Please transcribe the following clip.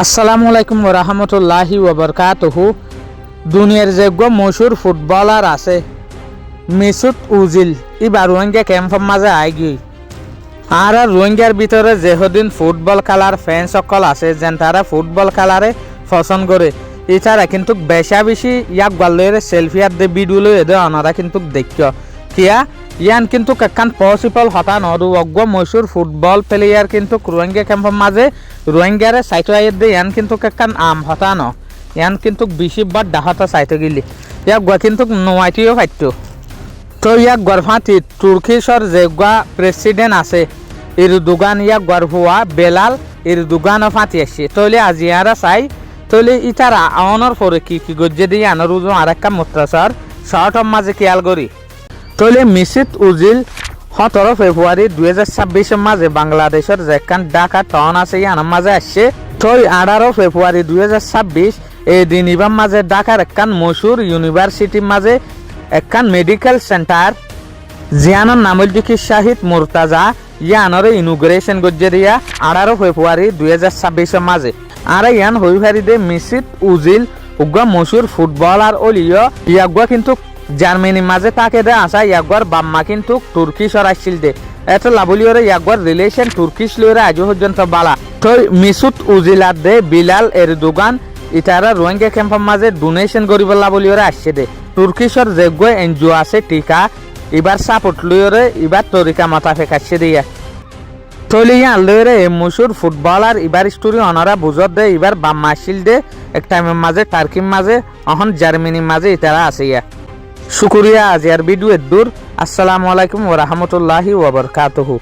আসসালামু আলাইকুম ওরহামতুল্লাহি ওবরকাতুহু। দুনিয়ার যোগ্য মশুর ফুটবলার আছে মেসুত উজিল এবার রোহিঙ্গা ক্যাম্পের মাঝে আইগি। আর রোহিঙ্গার ভিতরে যেহদিন ফুটবল খেলার ফ্যান সকল আছে যেন তারা ফুটবল খেলারে পছন্দ করে। এছাড়া কিন্তু বেশা বেশি ইয়াক গল্লের সেলফি আর দে ভিডিও লই এদের অনারা কিন্তু দেখিও কিয়া ইয়ান কিন্তু কান পসিবল হতা নদু অজ্ঞ মশুর ফুটবল প্লেয়ার কিন্তু রোহিঙ্গা ক্যাম্পের মাঝে রোহিঙ্গারে সাইটো আইয়ের দে ইয়ান কিন্তু কান আম হতা ন ইয়ান কিন্তু বেশি বার ডাহাতা সাইটো গিলি ইয়াক গা কিন্তু নোয়াইটিও ফাইতো। তো ইয়াক গর্ভাতি তুর্কিশর যে গা প্রেসিডেন্ট আছে এরদোগান ইয়াক গর্ভুয়া বেলাল এরদোগানও ফাঁতি আসছে তৈলে আজি ইয়ারা চাই তৈলে ইতারা আওয়ানোর পরে কি গজ্জে দিয়ে আনোর উজো আর একটা মুত্রাসার শর্টর মাঝে খেয়াল করি। তৈলে মেসুত উজিল 17 ফেব্রুয়ারি 2026 মাঝে বাংলাদেশের যেখান ঢাকা টাউন আছে ইয়ানোর মাঝে আসছে। তৈ 18 ফেব্রুয়ারি 2026 এই দিন ইবাম মাঝে ঢাকার একখান মশুর ইউনিভার্সিটির মাঝে একখান মেডিকেল সেন্টার জিয়ানোর নামল দিকি শাহিদ মুরতাজা ইয়ানোর ইনোগ্রেশন গজ্জে দিয়া 18 ফেব্রুয়ারি 2026 মাঝে। আর ইয়ান হই ফারিদে মেসুত উজিল উগা মশুর ফুটবলার অলিও ইয়াগুয়া কিন্তু জার্মানির মাঝে তাকে দে আসা ইয়াগুয়ার বাম্মা কিন্তু তুর্কিশর আসছিল দে এত লাবলিওরে ইয়াগুয়ার রিলেশন তুর্কিশ লিওরে আজ পর্যন্ত বালা। তো মেসুত উজিলার দে বিলাল এরদোগান ইতারা রোহিঙ্গা ক্যাম্পের মাঝে ডোনেশন করিব লাবলিওরে আসছে দে তুর্কিশর যেগুলো এনজিও আছে টিকা এবার সাপোর্ট লিওরে এবার তরিকা মাথা ফেকাচ্ছে দিয়া তৈলে ইয়ান লইরে মশুর ফুটবলার এবার স্টোরি অনারা বুঝত দে এবার বাম্মা আসছিল দে এক টাইমের মাঝে টার্কির মাঝে এখন জার্মানির মাঝে ইতারা আছে ইয়া। শুক্রিয়া। আজ আর ভিডিও দূর। আসসালামু আলাইকুম ওয়া রাহমাতুল্লাহি ওয়া বারাকাতুহু।